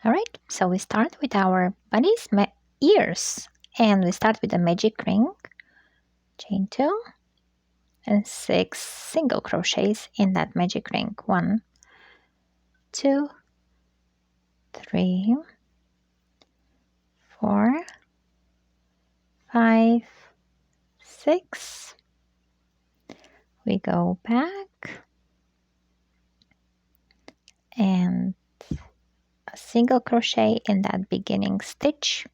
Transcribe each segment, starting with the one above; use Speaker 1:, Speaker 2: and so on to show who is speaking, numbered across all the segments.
Speaker 1: Alright, so we start with our bunny's ears, and we start with a magic ring, chain 2, and 6 single crochets in that magic ring. 1, 2, 3, 4, 5, 6. We go back and a single crochet in that beginning stitch,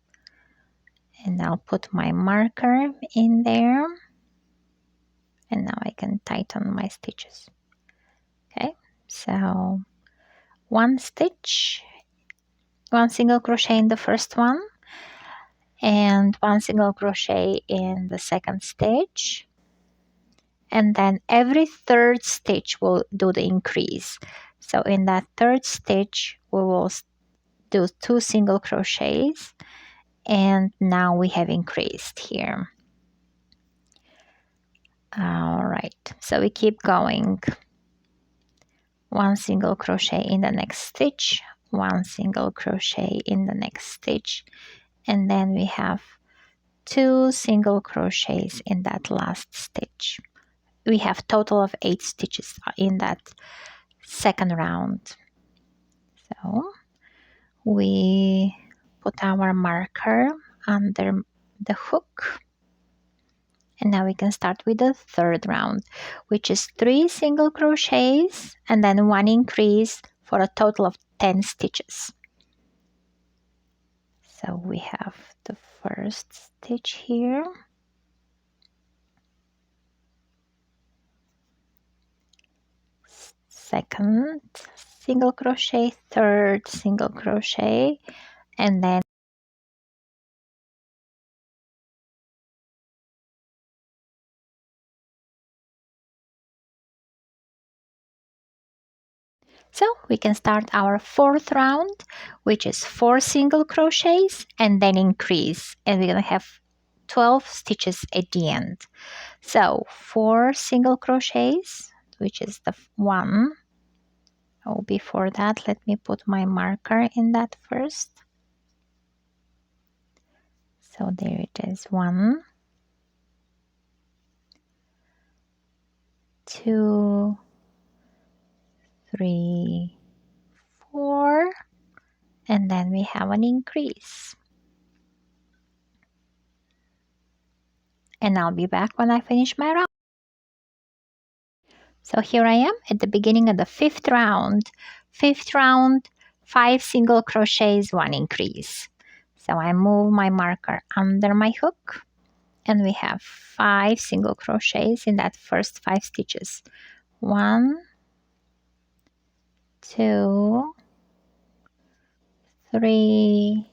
Speaker 1: and I'll put my marker in there, and now I can tighten my stitches. Okay, so 1 stitch, 1 single crochet in the first one, and 1 single crochet in the second stitch, and then every third stitch will do the increase. So in that third stitch we will do 2 single crochets, and now we have increased here. All right, so we keep going. 1 single crochet in the next stitch, 1 single crochet in the next stitch, and then we have 2 single crochets in that last stitch. We have total of 8 stitches in that second round. So we put our marker under the hook, and now we can start with the third round, which is 3 single crochets and then 1 increase for a total of 10 stitches. So we have the first stitch here, second single crochet, third single crochet, and then so we can start our fourth round, which is 4 single crochets and then increase, and we're gonna have 12 stitches at the end. So 4 single crochets, which is the one. Oh, before that, let me put my marker in that first. So there it is, 1, 2, 3, 4, and then we have an increase. And I'll be back when I finish my round. So here I am at the beginning of the fifth round. Fifth round, 5 single crochets, 1 increase. So I move my marker under my hook, and we have 5 single crochets in that first 5 stitches. 1, 2, 3,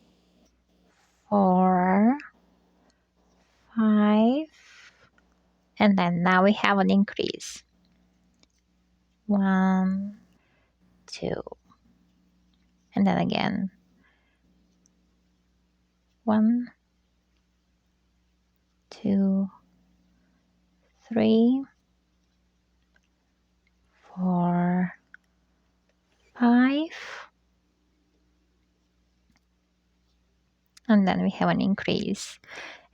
Speaker 1: 4, 5, and then now we have an increase. 1, 2, and then again 1, 2, 3, 4, 5, and then we have an increase.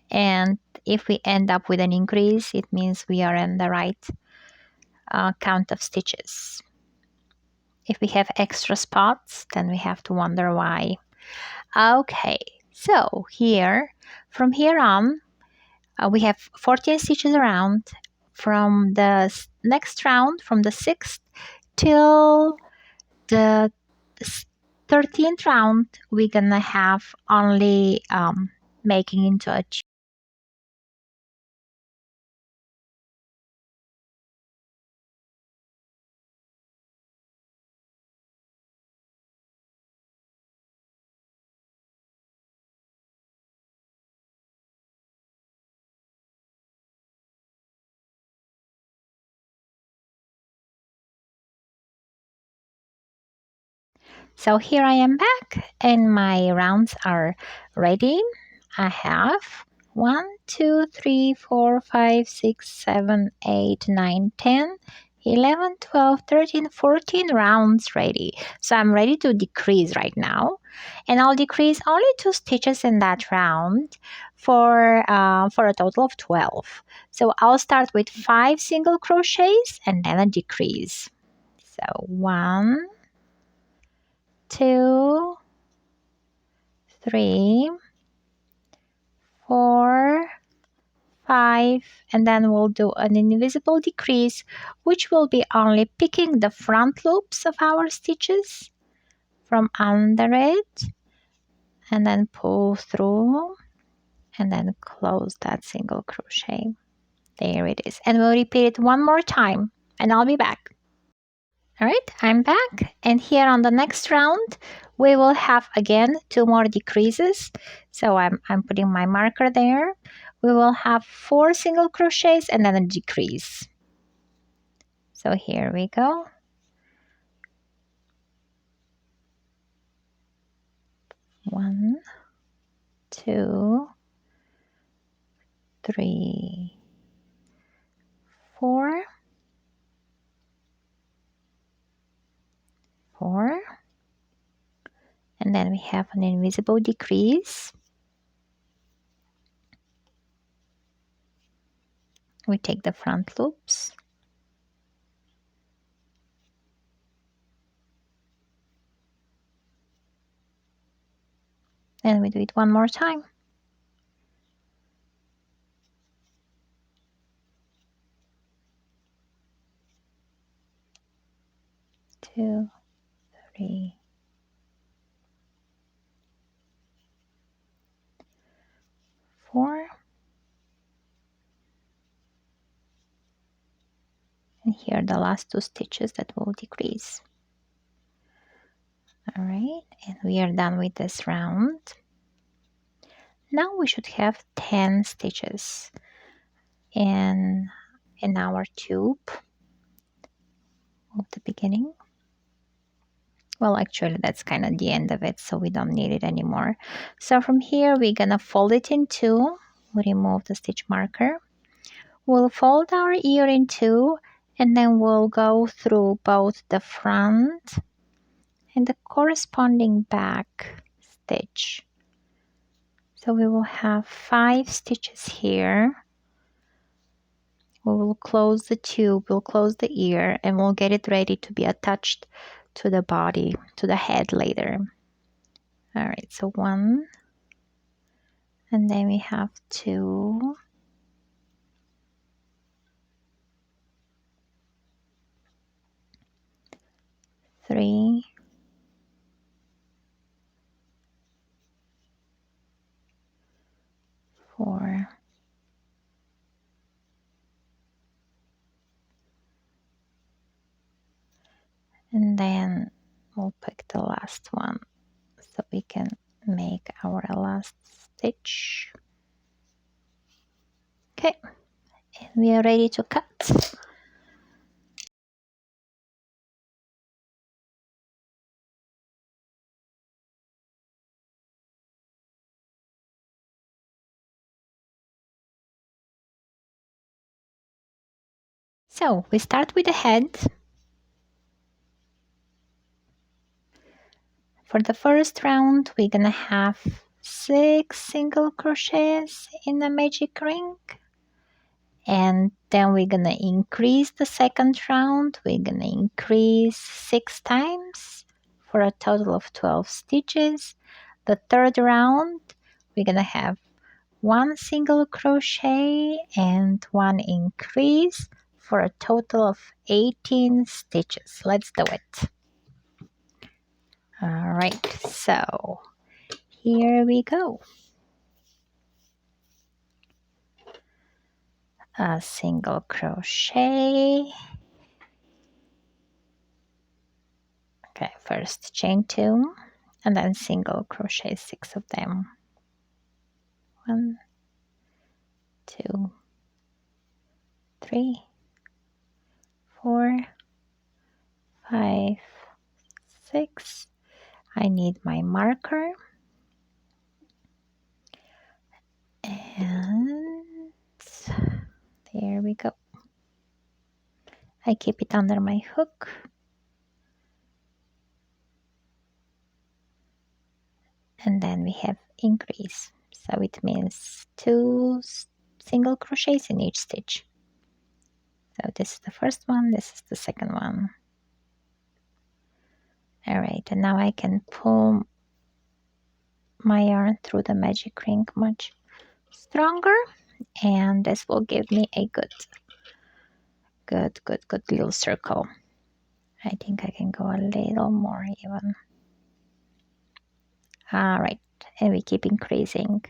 Speaker 1: And if we end up with an increase, it means we are in the right count of stitches. If we have extra spots, then we have to wonder why. Okay, so here, from here on, we have 14 stitches around. From the next round, from the 6th till the 13th round, we're gonna have only making into a chain. So here I am back, and my rounds are ready. I have 1, 2, 3, 4, 5, 6, 7, 8, 9, 10, 11, 12, 13, 14 rounds ready. So I'm ready to decrease right now. And I'll decrease only 2 stitches in that round for a total of 12. So I'll start with 5 single crochets and then a decrease. So 1, 2, 3, 4, 5, and then we'll do an invisible decrease, which will be only picking the front loops of our stitches from under it, and then pull through and then close that single crochet. There it is. And we'll repeat it one more time and I'll be back. All right, I'm back, and here on the next round we will have again 2 more decreases. So I'm putting my marker there. We will have 4 single crochets and then a decrease. So here we go. 1, 2, 3, 4, 4, and then we have an invisible decrease. We take the front loops and we do it one more time. 2, 3, 4, and here are the last 2 stitches that will decrease. All right, and we are done with this round. Now we should have 10 stitches in our tube of the beginning. Well, actually that's kind of the end of it, so we don't need it anymore. So from here we're gonna fold it in 2. We'll remove the stitch marker. We'll fold our ear in 2, and then we'll go through both the front and the corresponding back stitch. So we will have 5 stitches here. We will close the tube, we'll close the ear, and we'll get it ready to be attached to the body, to the head later. All right, so 1, and then we have 2, 3, 4, and then we'll pick the last one so we can make our last stitch. Okay, and we are ready to cut. So we start with the head. For the first round, we're gonna have 6 single crochets in the magic ring, and then we're gonna increase the second round. We're gonna increase 6 times for a total of 12 stitches. The third round, we're gonna have 1 single crochet and 1 increase for a total of 18 stitches. Let's do it. All right, so here we go. A single crochet. Okay, first chain 2 and then single crochet 6 of them. 1, 2, 3, 4, 5, 6. I need my marker, and there we go. I keep it under my hook. And then we have increase. So it means 2 single crochets in each stitch. So this is the first one, this is the second one. Alright, and now I can pull my yarn through the magic ring much stronger, and this will give me a good little circle. I think I can go a little more even. Alright, and we keep increasing.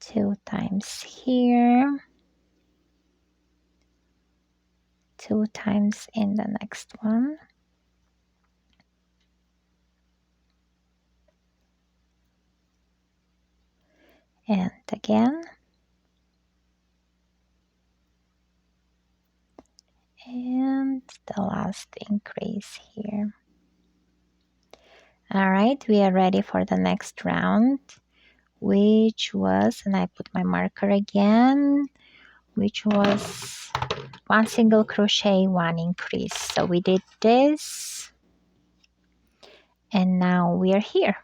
Speaker 1: 2 times here, 2 times in the next one. And again. And the last increase here. All right, we are ready for the next round, which was, and I put my marker again, which was 1 single crochet, 1 increase. So we did this, and now we are here.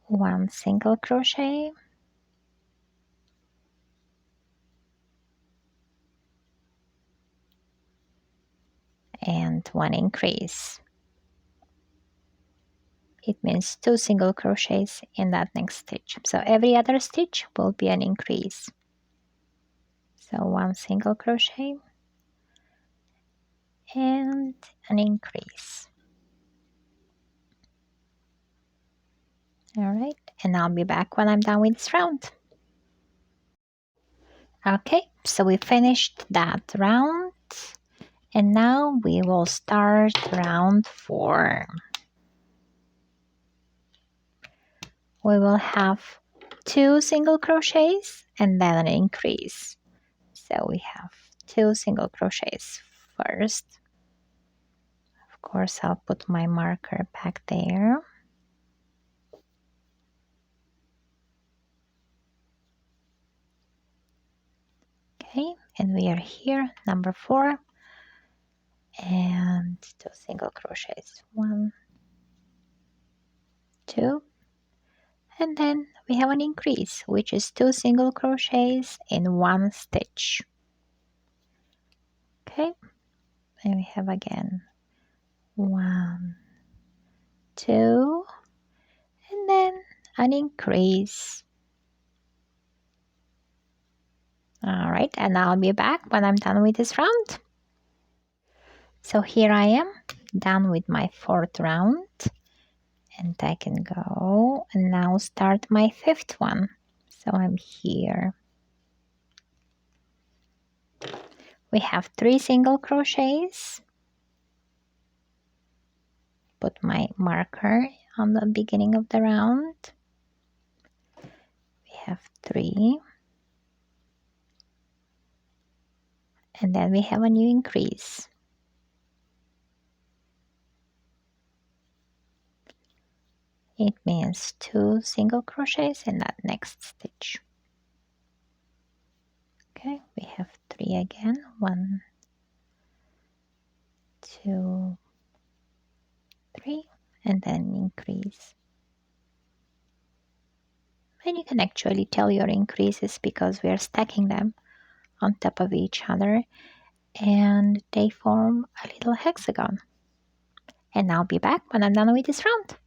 Speaker 1: 1 single crochet, and 1 increase. It means 2 single crochets in that next stitch. So every other stitch will be an increase. So 1 single crochet and an increase. All right, and I'll be back when I'm done with this round. Okay, so we finished that round, and now we will start round 4. We will have 2 single crochets and then an increase. So we have 2 single crochets first. Of course, I'll put my marker back there. Okay, and we are here, number 4, and 2 single crochets, 1, 2, and then we have an increase, which is 2 single crochets in 1 stitch. Okay, and we have again 1, 2, and then an increase. All right, and I'll be back when I'm done with this round. So here I am, done with my 4th round, and I can go and now start my 5th one. So I'm here. We have 3 single crochets. Put my marker on the beginning of the round. We have 3. And then we have a new increase. It means 2 single crochets in that next stitch. Okay, we have 3 again. 1, 2, 3, and then increase. And you can actually tell your increases because we are stacking them on top of each other, and they form a little hexagon. And I'll be back when I'm done with this round.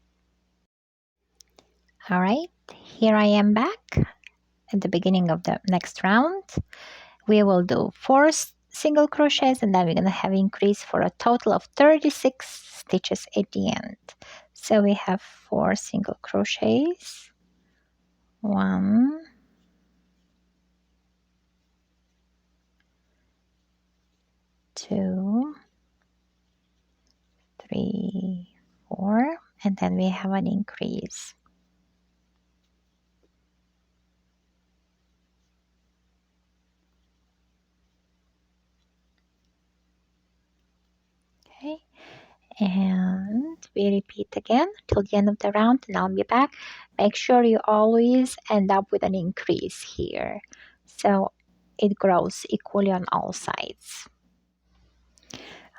Speaker 1: All right, here I am back at the beginning of the next round. We will do 4 single crochets, and then we're going to have increase for a total of 36 stitches at the end. So we have 4 single crochets, 1, 2, 3, 4, and then we have an increase. Okay, and we repeat again till the end of the round, and I'll be back. Make sure you always end up with an increase here. So it grows equally on all sides.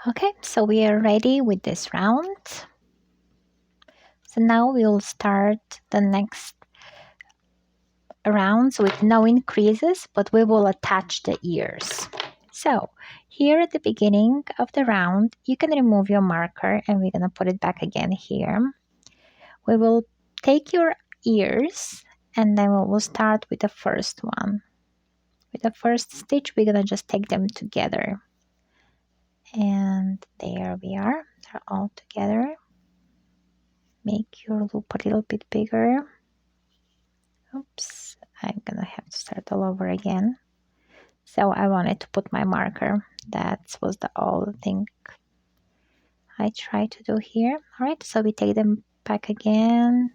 Speaker 1: Okay, so we are ready with this round. So now we'll start the next rounds with no increases, but we will attach the ears. So here at the beginning of the round, you can remove your marker and we're going to put it back again here. We will take your ears and then we will start with the first one. With the first stitch, we're going to just take them together. And there we are. They're all together. Make your loop a little bit bigger. Oops, I'm going to have to start all over again. So I wanted to put my marker. That was the only thing I tried to do here. All right, so we take them back again.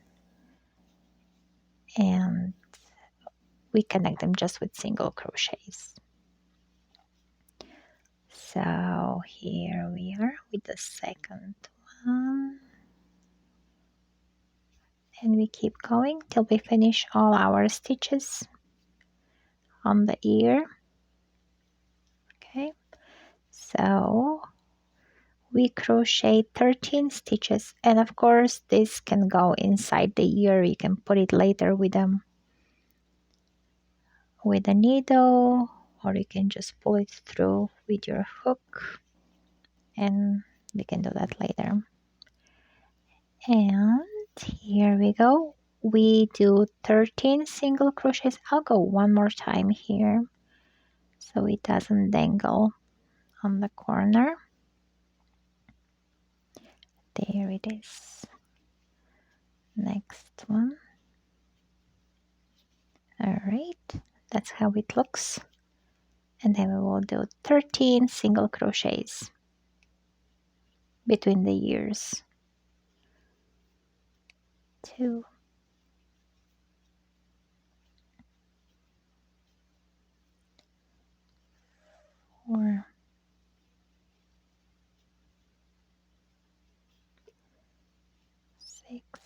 Speaker 1: And we connect them just with single crochets. So here we are with the second one. And we keep going till we finish all our stitches on the ear. Okay, so we crochet 13 stitches, and of course this can go inside the ear. You can put it later with a needle, or you can just pull it through with your hook, and we can do that later. And here we go. We do 13 single crochets. I'll go one more time here so it doesn't dangle on the corner. There it is. Next one. All right, that's how it looks. And then we will do 13 single crochets between the ears. 2, 4, 6,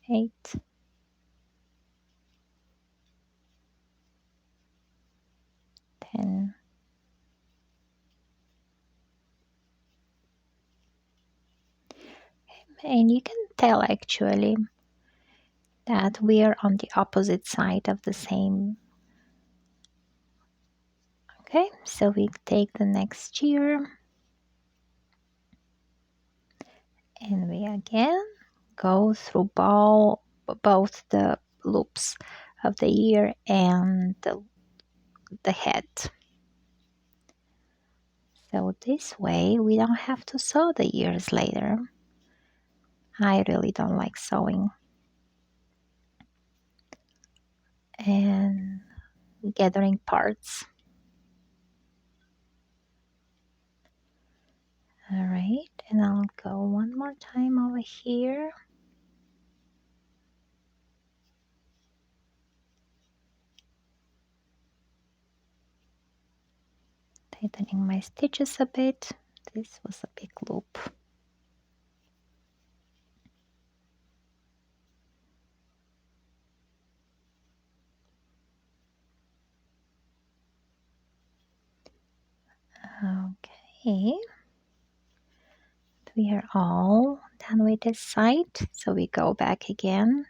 Speaker 1: 8, 10, 11. And you can tell actually that we are on the opposite side of the same. Okay, so we take the next ear and we again go through both the loops of the ear and the head. So this way we don't have to sew the ears later. I really don't like sewing and gathering parts. All right, and I'll go one more time over here. Tightening my stitches a bit. This was a big loop. Okay, we are all done with this side, so we go back again.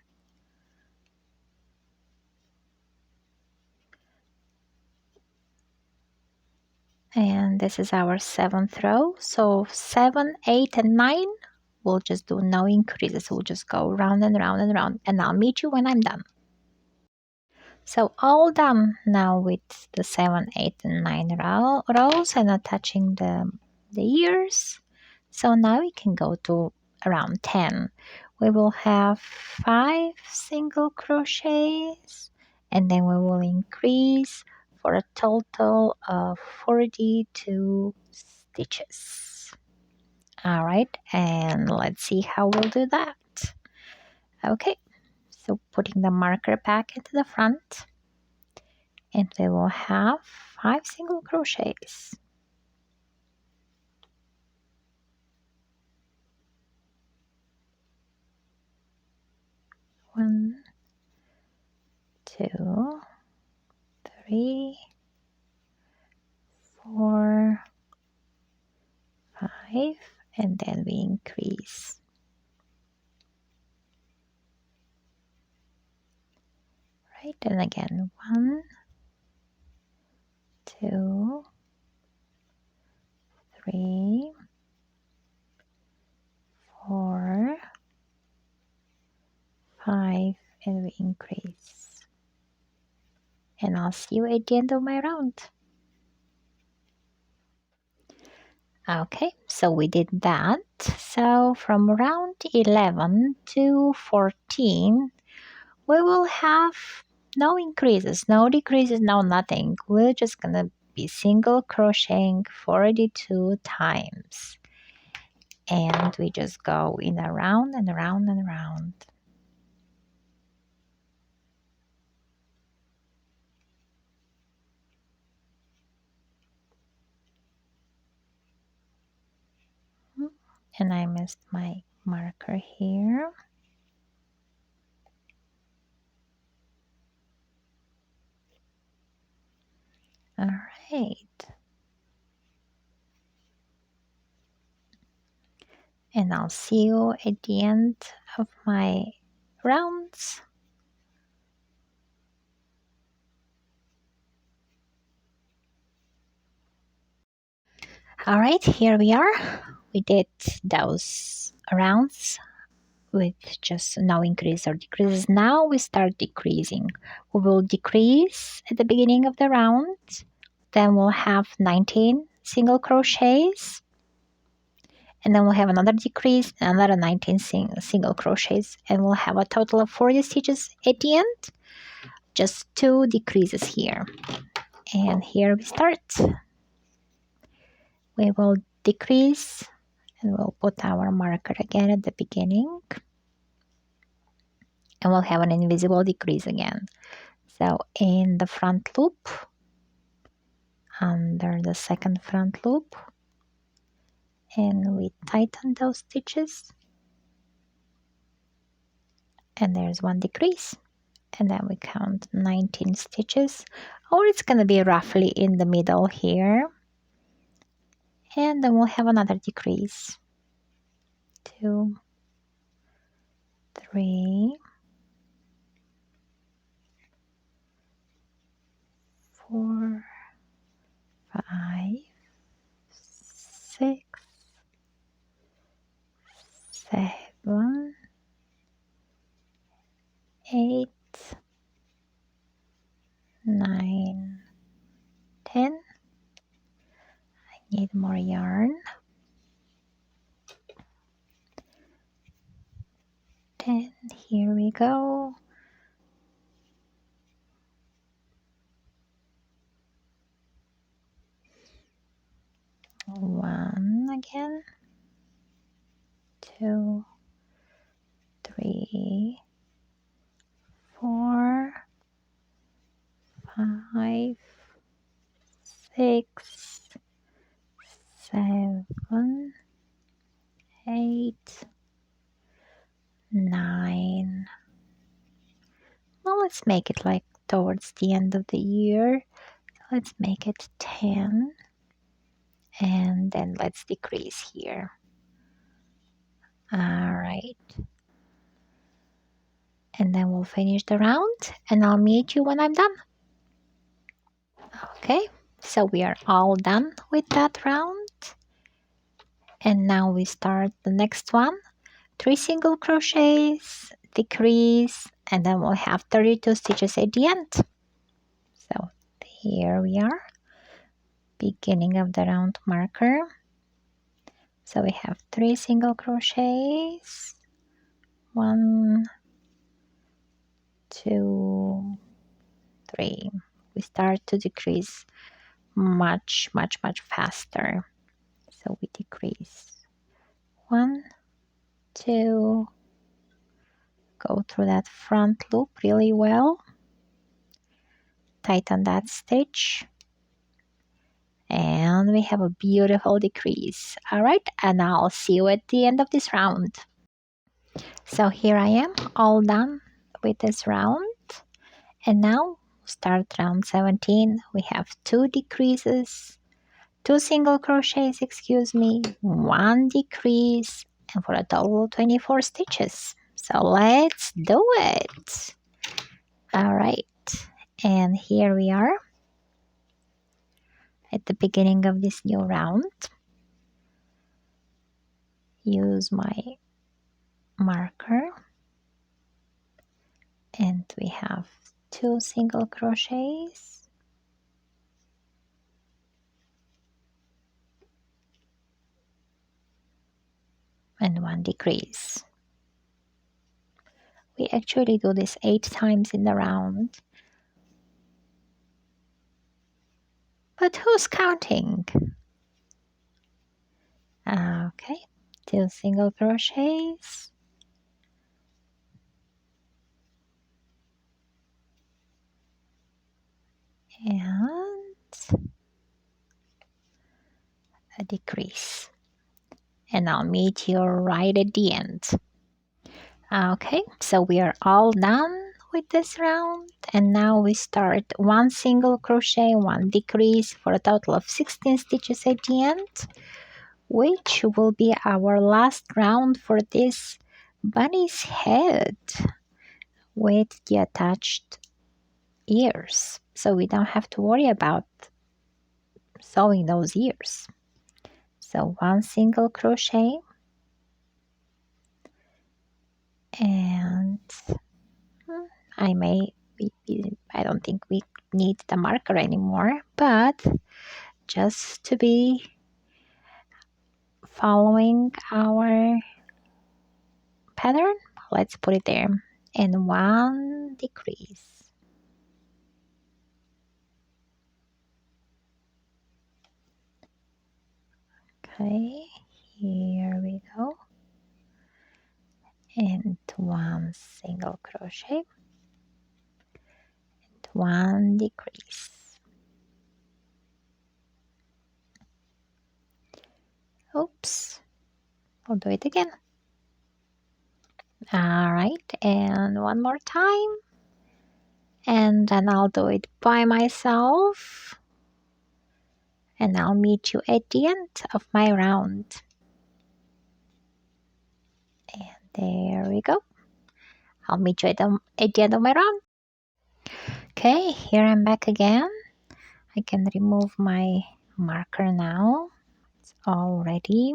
Speaker 1: And this is our 7th row. So 7, 8, and 9, we'll just do no increases. We'll just go round and round and round, and I'll meet you when I'm done. So all done now with the 7, 8, and 9 rows and attaching the ears. So now we can go to around 10. We will have 5 single crochets, and then we will increase for a total of 42 stitches. All right, and let's see how we'll do that. Okay, so putting the marker back into the front, and we will have 5 single crochets. 1, 2, 3, 4, 5, and then we increase. Right, and again 1, 2, 3, 4, 5, and we increase. And I'll see you at the end of my round. Okay, so we did that. So from round 11 to 14, we will have no increases, no decreases, no nothing. We're just gonna be single crocheting 42 times. And we just go in around and around and around. And I missed my marker here. All right. And I'll see you at the end of my rounds. All right, here we are. We did those rounds with just no increase or decreases. Now we start decreasing. We will decrease at the beginning of the round. Then we'll have 19 single crochets. And then we'll have another decrease, another 19 single crochets. And we'll have a total of 40 stitches at the end. Just 2 decreases here. And here we start. We will decrease and we'll put our marker again at the beginning. And we'll have an invisible decrease again. So in the front loop, under the second front loop, and we tighten those stitches. And there's 1 decrease. And then we count 19 stitches, or it's going to be roughly in the middle here. And then we'll have another decrease. 2, 3, 4, 5, 6, 7, 8, 9, 10. I need more yarn. 10. Here we go. One again. 2, 3, 4, 5, 6, 7, 8, 9. Well, let's make it like towards the end of the year. Let's make it 10. And then let's decrease here. All right. And then we'll finish the round and I'll meet you when I'm done. Okay, so we are all done with that round. And now we start the next one. 3 single crochets, decrease, and then we'll have 32 stitches at the end. So here we are, beginning of the round marker. So we have 3 single crochets, 1, 2, 3. We start to decrease much faster. So we decrease 1, 2, go through that front loop really well, tighten that stitch, and we have a beautiful decrease. All right, and I'll see you at the end of this round. So here I am, all done with this round, And now start round 17. We have 2 decreases, 2 single crochets, excuse me, 1 decrease, and for a total of 24 stitches. So let's do it. All right, and here we are at the beginning of this new round. Use my marker, and we have 2 single crochets, and 1 decrease. We actually do this 8 times in the round, but who's counting? Okay, 2 single crochets, and a decrease, and I'll meet you right at the end. Okay, so we are all done with this round, and now we start 1 single crochet, 1 decrease for a total of 16 stitches at the end, which will be our last round for this bunny's head with the attached ears, so we don't have to worry about sewing those ears. So 1 single crochet, and I don't think we need the marker anymore, but just to be following our pattern, let's put it there, and 1 decrease. Okay, here we go, and 1 single crochet, and 1 decrease. Oops, I'll do it again. All right, and 1 more time, and then I'll do it by myself, and I'll meet you at the end of my round. And there we go. I'll meet you at the end of my round. Okay, here I'm back again. I can remove my marker now. It's all ready.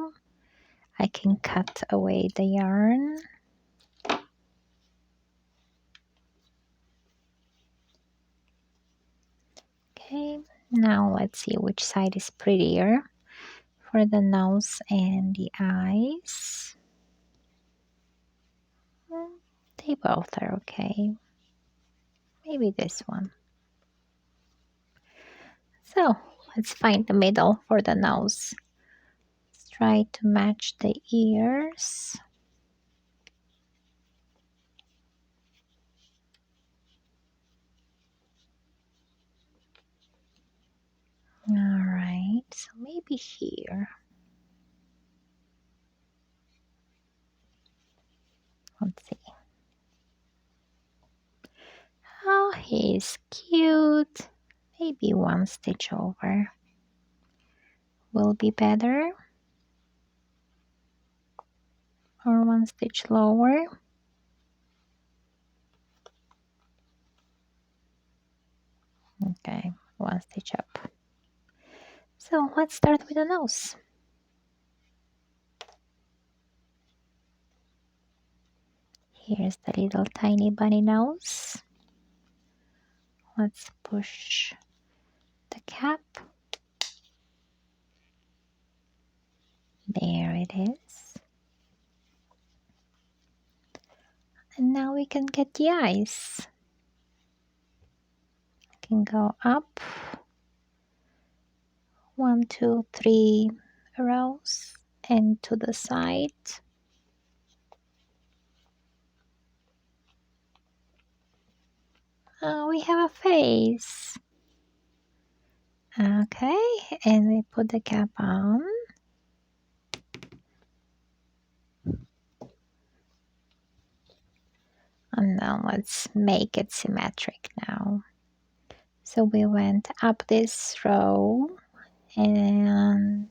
Speaker 1: I can cut away the yarn. Okay, now let's see which side is prettier for the nose and the eyes. They both are okay. Maybe this one. So let's find the middle for the nose. Let's try to match the ears. Alright, so maybe here. Let's see. Oh, he's cute. Maybe 1 stitch over will be better. Or 1 stitch lower. Okay, 1 stitch up. So let's start with the nose. Here's the little tiny bunny nose. Let's push the cap. There it is. And now we can get the eyes. Can go up 1, 2, 3 rows and to the side. We have a face. Okay, and we put the cap on. And now let's make it symmetric now. So we went up this row and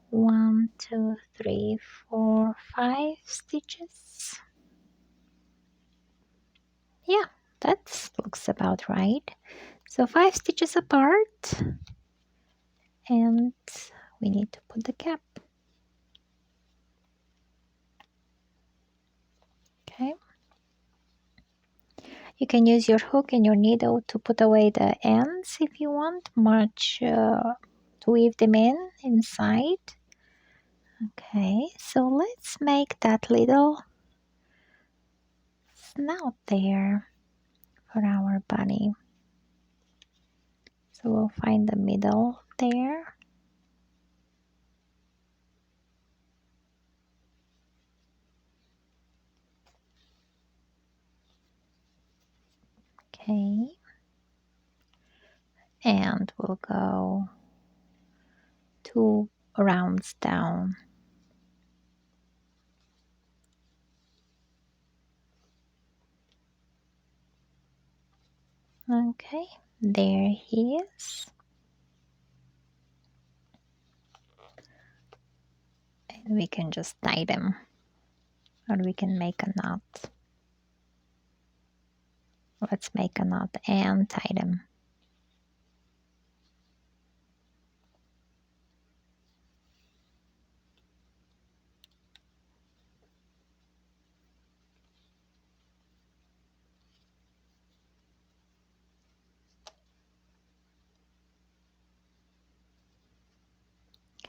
Speaker 1: 1, 2, 3, 4, 5 stitches. Yeah, that looks about right. So 5 stitches apart, and we need to put the cap. Okay. You can use your hook and your needle to put away the ends if you want much to weave them in inside. Okay, so let's make that little snout there for our bunny. So we'll find the middle there. Okay, and we'll go 2 rounds down. Okay, there he is. And we can just tie them, or we can make a knot. Let's make a knot and tie them.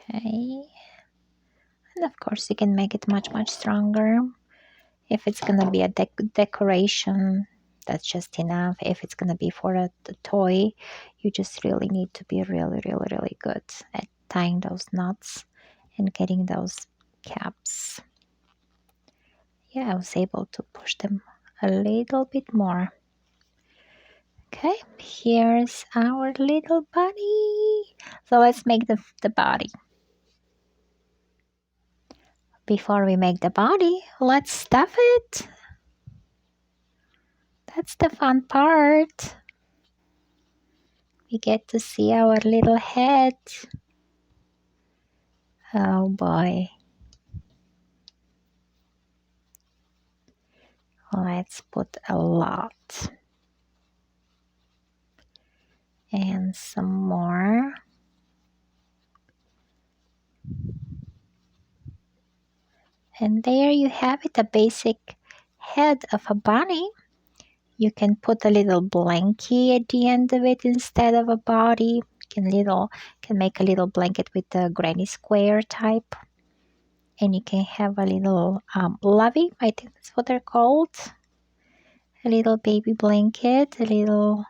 Speaker 1: Okay, and of course you can make it much stronger. If it's gonna be a decoration, that's just enough. If it's gonna be for a toy, you just really need to be really good at tying those knots and getting those caps. Yeah, I was able to push them a little bit more. Okay, here's our little bunny. So let's make the body. Before we make the body, let's stuff it. That's the fun part. We get to see our little head. Oh boy. Let's put a lot. And some more. And there you have it, a basic head of a bunny. You can put a little blankie at the end of it instead of a body. Can make a little blanket with the granny square type. And you can have a little lovey, I think that's what they're called. A little baby blanket, a little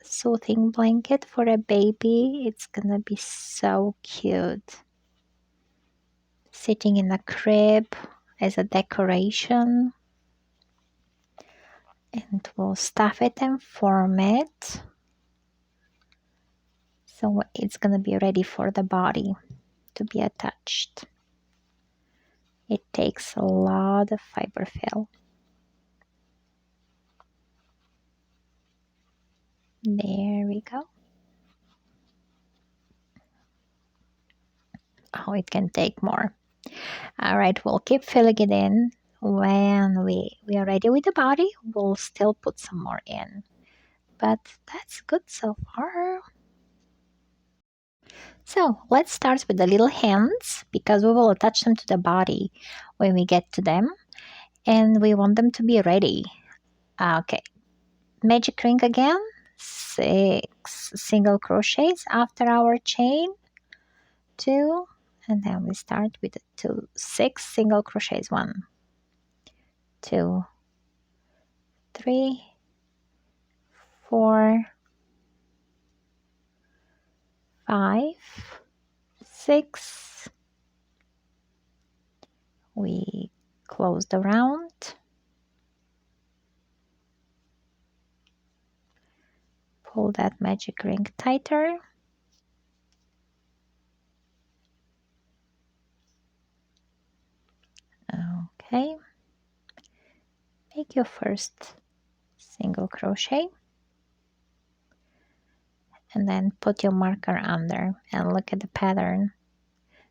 Speaker 1: soothing blanket for a baby. It's gonna be so cute. Sitting in a crib as a decoration. And we'll stuff it and form it. So it's gonna be ready for the body to be attached. It takes a lot of fiber fill. There we go. Oh, it can take more. All right, we'll keep filling it in. When we are ready with the body, we'll still put some more in. But that's good so far. So let's start with the little hands because we will attach them to the body when we get to them. And we want them to be ready. Okay, magic ring again. 6 single crochets after our chain. 2, and then we start with the 6 single crochets. 1, 2, 3, 4, 5, 6. We close the round. Pull that magic ring tighter. Okay. make your first single crochet and then put your marker under and look at the pattern.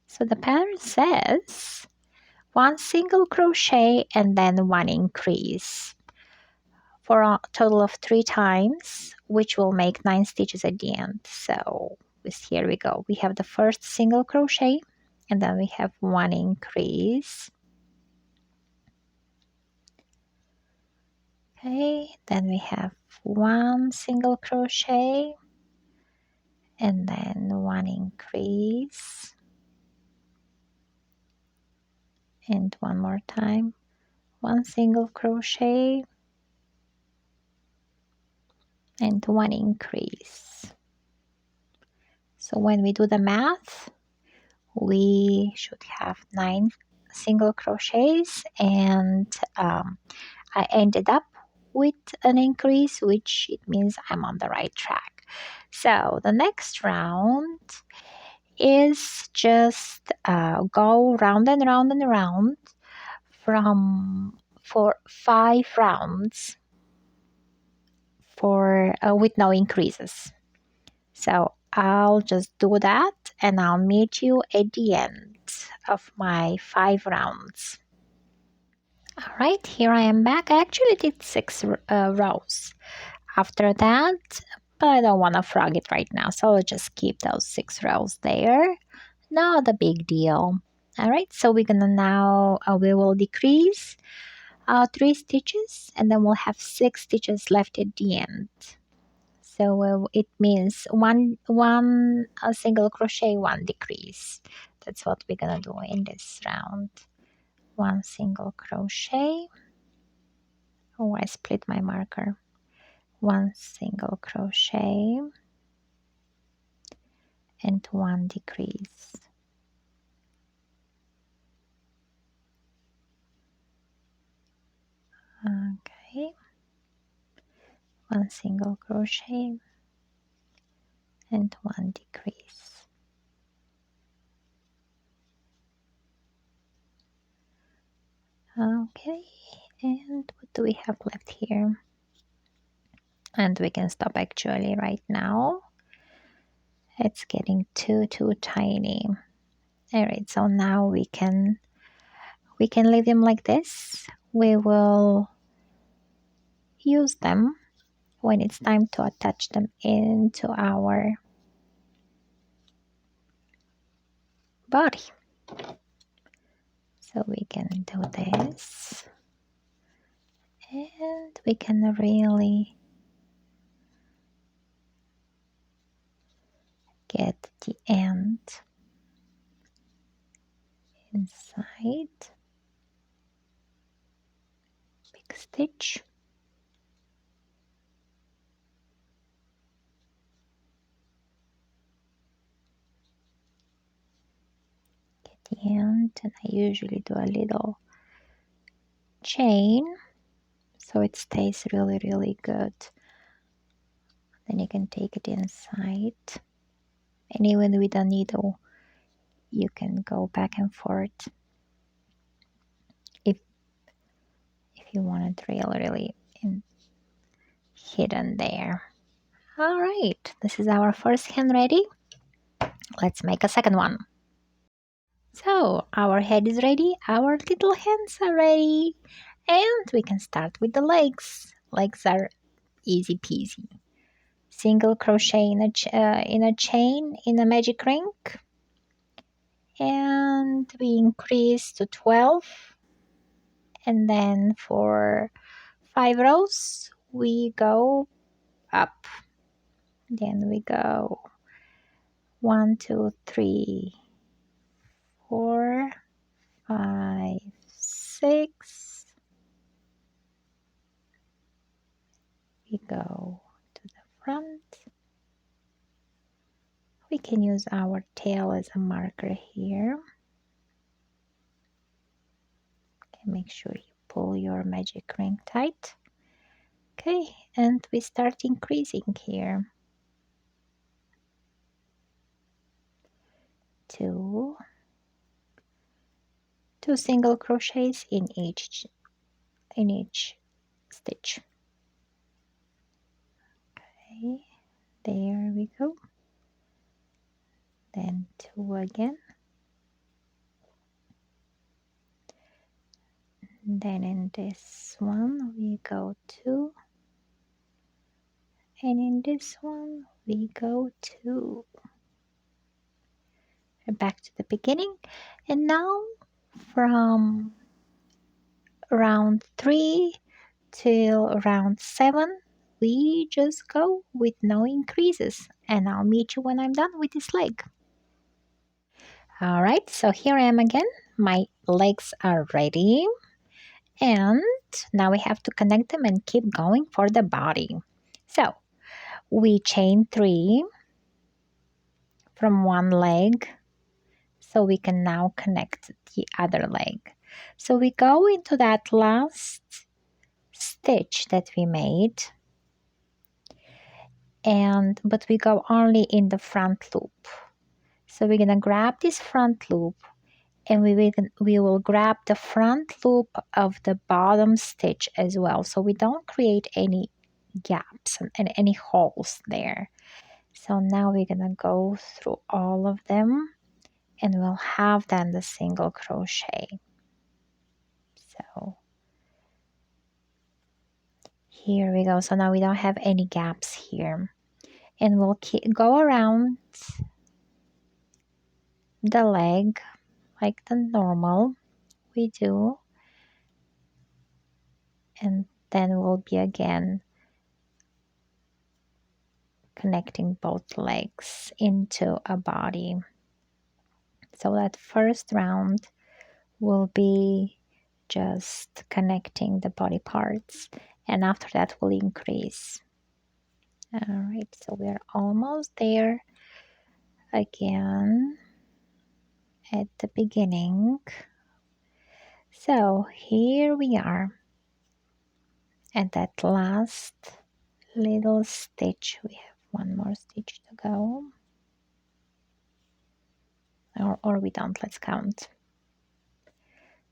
Speaker 1: So the pattern says 1 single crochet and then 1 increase for a total of 3 times, which will make 9 stitches at the end. So here we go. We have the first single crochet and then we have 1 increase. Okay, then we have 1 single crochet and then 1 increase, and one more time, 1 single crochet and 1 increase. So when we do the math, we should have 9 single crochets, and I ended up with an increase, which it means I'm on the right track. So the next round is just go round and round and round for 5 rounds with no increases. So I'll just do that and I'll meet you at the end of my 5 rounds. All right, here I am back. I actually did 6 rows after that, but I don't want to frog it right now, so I'll just keep those 6 rows there. Not a big deal. All right, so we're gonna now we will decrease 3 stitches and then we'll have 6 stitches left at the end. So it means one single crochet, 1 decrease. That's what we're gonna do in this round. 1 single crochet. Oh, I split my marker. 1 single crochet and 1 decrease. Okay, 1 single crochet and 1 decrease. Okay, and what do we have left here? And we can stop actually right now. It's getting too tiny. All right, so now we can leave them like this. We will use them when it's time to attach them into our body. So we can do this and we can really get the end inside. Big stitch. Get the end, and I usually do a little chain so it stays really good. Then you can take it inside, and even with a needle you can go back and forth if you want it really hidden there. All right, this is our first hand ready. Let's make a second one. So our head is ready, our little hands are ready, and we can start with the legs. Legs are easy peasy. Single crochet in a chain in a magic ring, and we increase to 12, and then for 5 rows we go up. Then we go 1 2 3 4 5 6. We go to the front. We can use our tail as a marker here. Okay, make sure you pull your magic ring tight. Okay, and we start increasing here. 2 single crochets in each stitch. Okay, there we go. Then 2 again. Then in this one we go 2, and in this one we go 2. Back to the beginning, and now from round 3 till round 7 we just go with no increases, and I'll meet you when I'm done with this leg. Alright, so here I am again. My legs are ready, and now we have to connect them and keep going for the body. So we chain 3 from one leg, so we can now connect the other leg. So we go into that last stitch that we made, but we go only in the front loop. So we're gonna grab this front loop, and we will grab the front loop of the bottom stitch as well, so we don't create any gaps and any holes there. So now we're gonna go through all of them, and we'll have then the single crochet. So here we go. So now we don't have any gaps here, and we'll go around the leg like the normal we do, and then we'll be again connecting both legs into a body. So that first round will be just connecting the body parts, and after that we'll increase. All right, so we're almost there again at the beginning. So here we are at that last little stitch. We have one more stitch to go, or we don't. Let's count.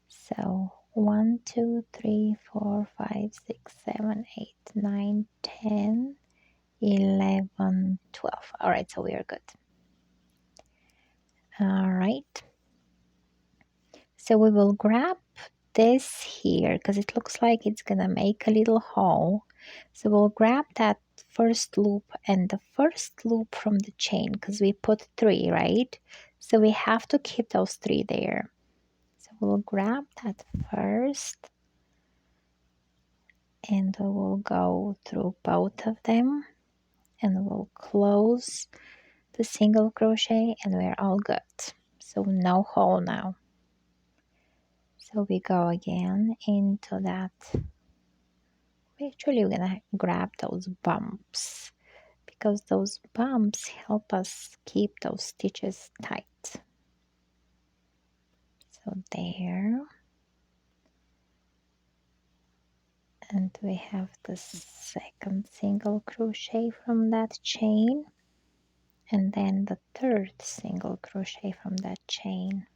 Speaker 1: So 1, 2, 3, 4, 5, 6, 7, 8, 9, 10, 11, 12. All right, so we are good. All right. So we will grab this here because it looks like it's gonna make a little hole. So we'll grab that first loop and the first loop from the chain because we put 3, right? So we have to keep those 3 there. So we'll grab that first, and we will go through both of them, and we'll close the single crochet, and we're all good. So no hole now. So we go again into that. Actually, we're gonna grab those bumps because those bumps help us keep those stitches tight. So there, and we have the second single crochet from that chain, and then the third single crochet from that chain.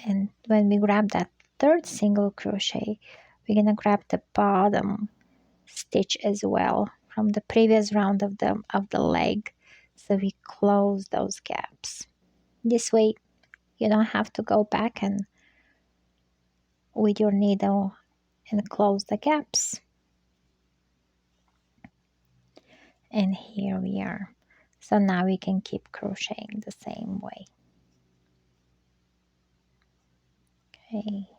Speaker 1: And when we grab that third single crochet, we're gonna grab the bottom stitch as well from the previous round of the leg, so we close those gaps. This way you don't have to go back and with your needle and close the gaps. And here we are. So now we can keep crocheting the same way. Okay,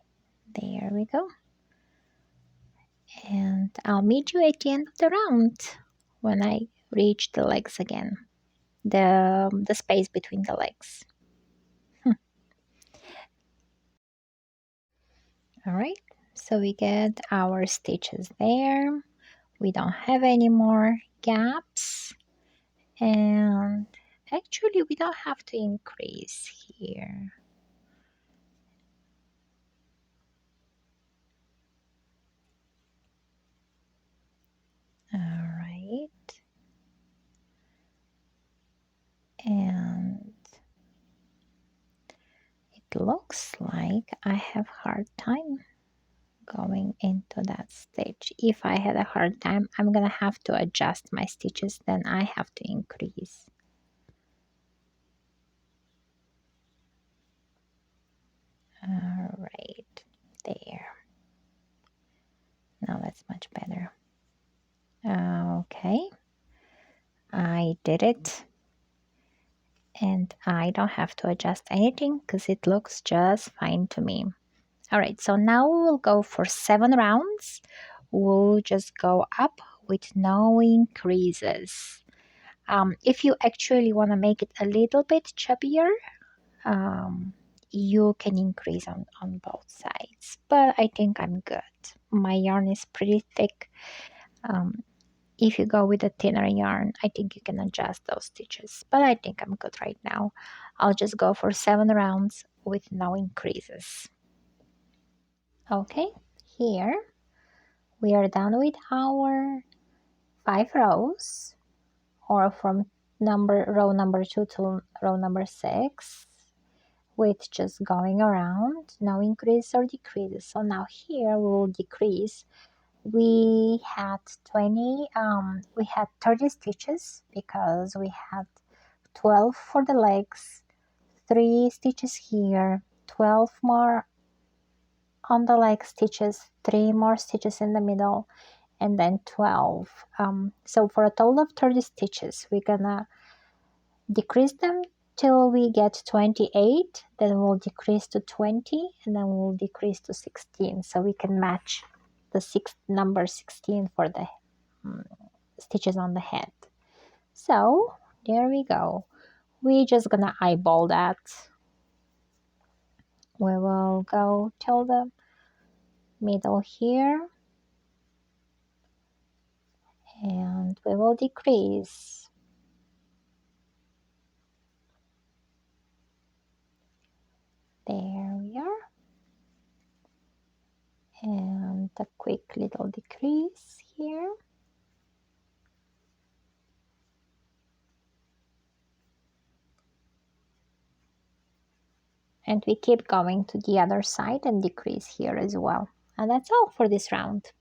Speaker 1: there we go. And I'll meet you at the end of the round when I reach the legs again, the space between the legs. All right, so we get our stitches there. We don't have any more gaps, and actually we don't have to increase here. All right, and it looks like I have hard time going into that stitch. If I had a hard time, I'm gonna have to adjust my stitches, then I have to increase. All right, there. Now that's much better. Okay, I did it. And I don't have to adjust anything because it looks just fine to me. All right, so now we'll go for 7 rounds. We'll just go up with no increases. If you actually want to make it a little bit chubbier, you can increase on both sides. But I think I'm good. My yarn is pretty thick. If you go with a thinner yarn, I think you can adjust those stitches. But I think I'm good right now. I'll just go for 7 rounds with no increases. Okay, here we are done with our 5 rows, or from row number 2 to row number 6, with just going around, no increase or decreases. So now here we will decrease. We had 30 stitches because we had 12 for the legs, 3 stitches here, 12 more on the leg stitches, 3 more stitches in the middle, and then 12. So for a total of 30 stitches, we're gonna decrease them till we get 28, then we'll decrease to 20, and then we'll decrease to 16, so we can match the number 16 for the stitches on the head. So there we go. We're just gonna eyeball that. We will go till the middle here, and we will decrease. There we are. And a quick little decrease here. And we keep going to the other side and decrease here as well. And that's all for this round.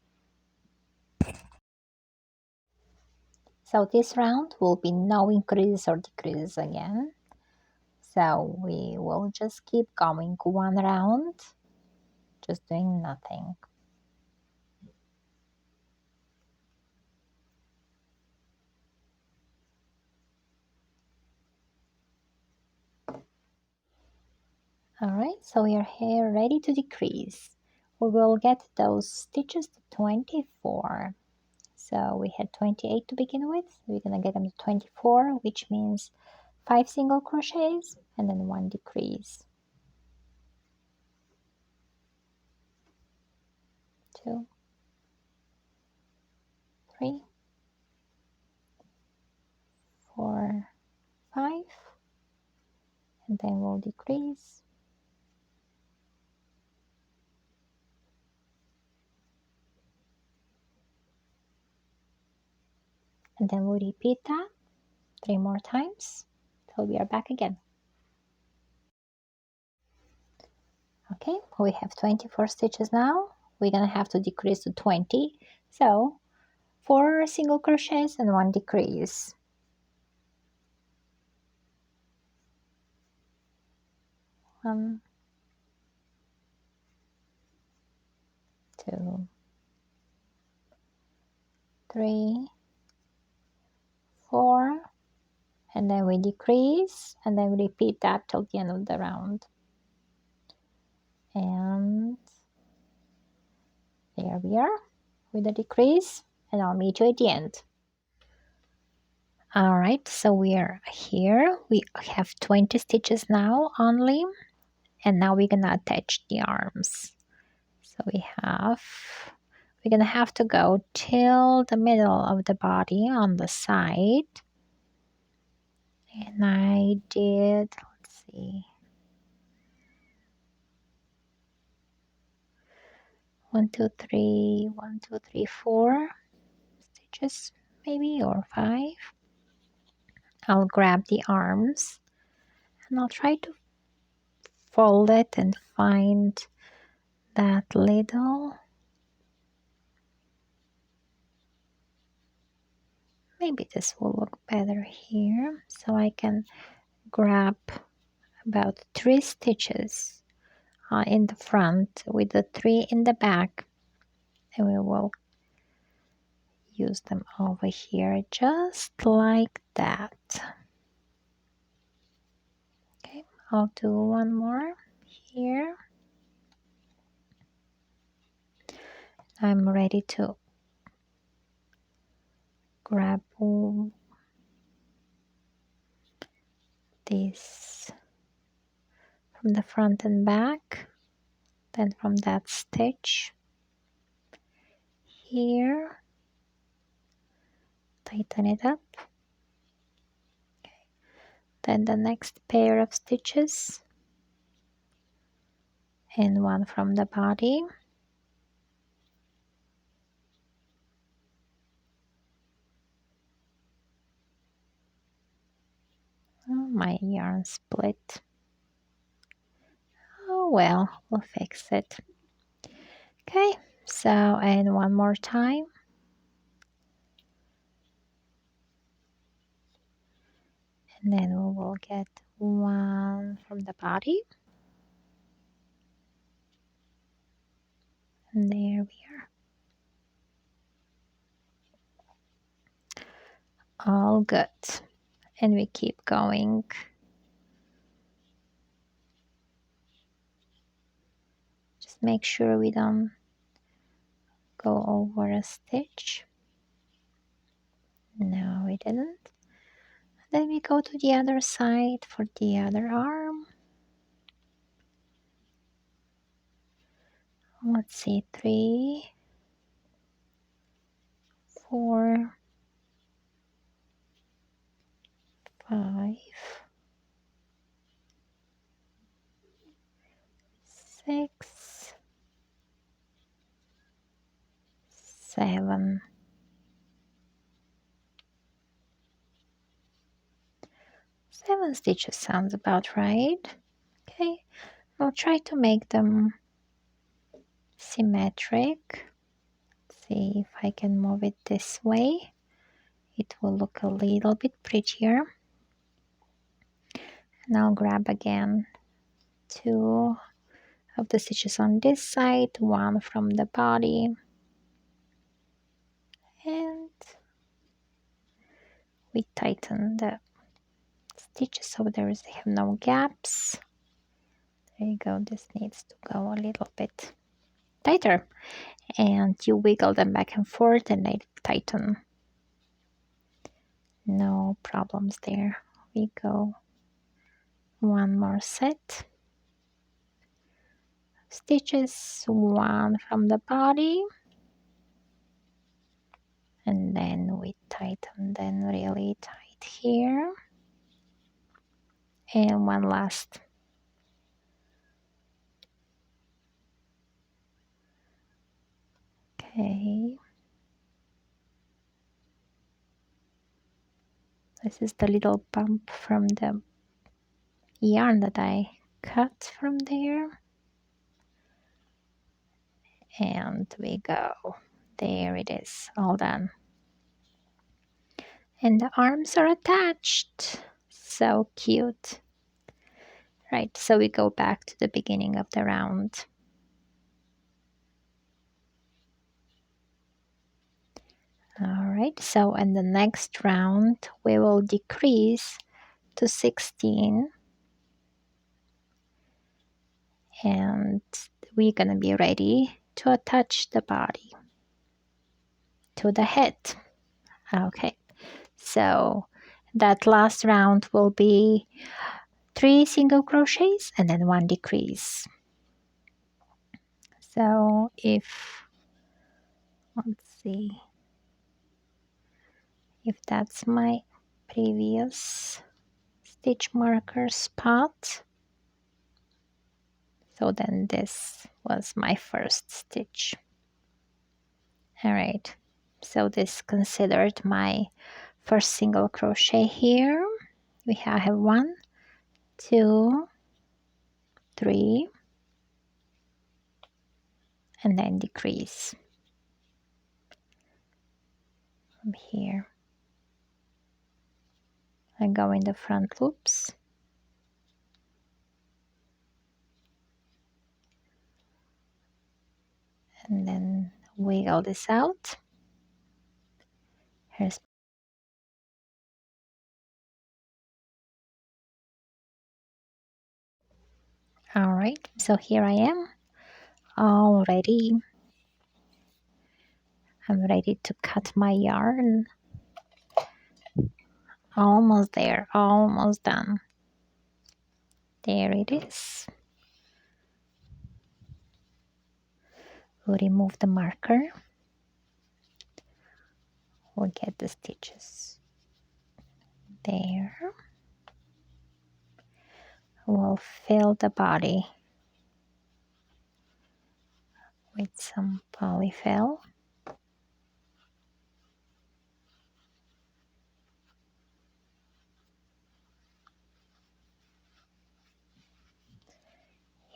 Speaker 1: So this round will be no increases or decreases again. So we will just keep going 1 round, just doing nothing. Alright, so we are here ready to decrease. We will get those stitches to 24. So we had 28 to begin with. We're gonna get them to 24, which means 5 single crochets and then 1 decrease. 2, 3, 4, 5, and then we'll decrease. And then we'll repeat that 3 more times till we are back again. Okay, we have 24 stitches now. We're gonna have to decrease to 20. So 4 single crochets and 1 decrease. 1, 2, 3, 4, and then we decrease, and then we repeat that till the end of the round. And there we are with the decrease, and I'll meet you at the end. All right, so we are here. We have 20 stitches now only, and now we're gonna attach the arms. So we're gonna have to go till the middle of the body on the side. And I did, let's see, 1, 2, 3, 1, 2, 3, 4 stitches maybe, or 5. I'll grab the arms and I'll try to fold it and find that little, maybe this will look better here, so I can grab about 3 stitches in the front with the 3 in the back, and we will use them over here just like that. Okay, I'll do one more here. I'm ready to grab this from the front and back, then from that stitch here, tighten it up. Okay. Then the next pair of stitches and one from the body. Oh, my yarn split. Oh well, we'll fix it. Okay, so and one more time. And then we will get one from the body. And there we are. All good. And we keep going. Just make sure we don't go over a stitch. No, we didn't. Then we go to the other side for the other arm. Let's see, 3, 4, 5, 6, 7. 7 stitches sounds about right. Okay, I'll try to make them symmetric. See if I can move it this way. It will look a little bit prettier. And I'll grab again 2 of the stitches on this side, 1 from the body, and we tighten the stitches so they have no gaps. There you go, this needs to go a little bit tighter, and you wiggle them back and forth and they tighten. No problems there. We go one more set. Stitches, 1 from the body, and then we tighten them really tight here, and one last. Okay, this is the little bump from the yarn that I cut from there, and we go. There it is, all done. And the arms are attached. So cute. Right, so we go back to the beginning of the round. All right, so in the next round, we will decrease to 16. And we're gonna be ready to attach the body to the head. Okay, so that last round will be 3 single crochets and then 1 decrease. So if, let's see, if that's my previous stitch marker spot, so then this was my first stitch. All right, so this is considered my first single crochet here. We have 1, 2, 3, and then decrease from here. I go in the front loops, and then wiggle this out. Here's all right, so here I am all ready. I'm ready to cut my yarn. Almost there, almost done. There it is. We'll remove the marker. We'll get the stitches there. We'll fill the body with some polyfill.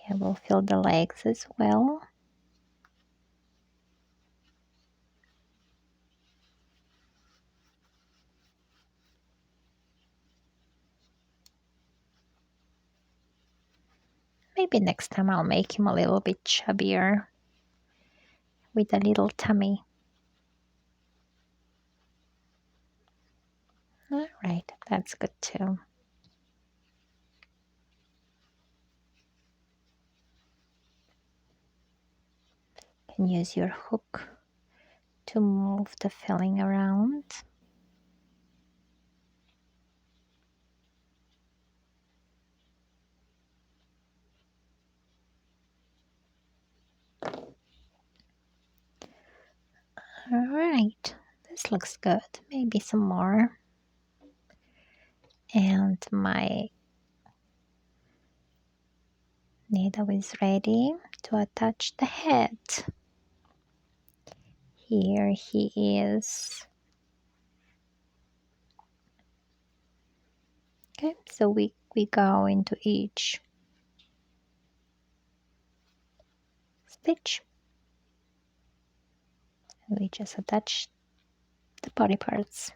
Speaker 1: Yeah, we'll fill the legs as well. Maybe next time I'll make him a little bit chubbier with a little tummy. All right, that's good too. You can use your hook to move the filling around. All right, this looks good. Maybe some more. And my needle is ready to attach the head. Here he is. Okay, so we go into each stitch. We just attach the body parts.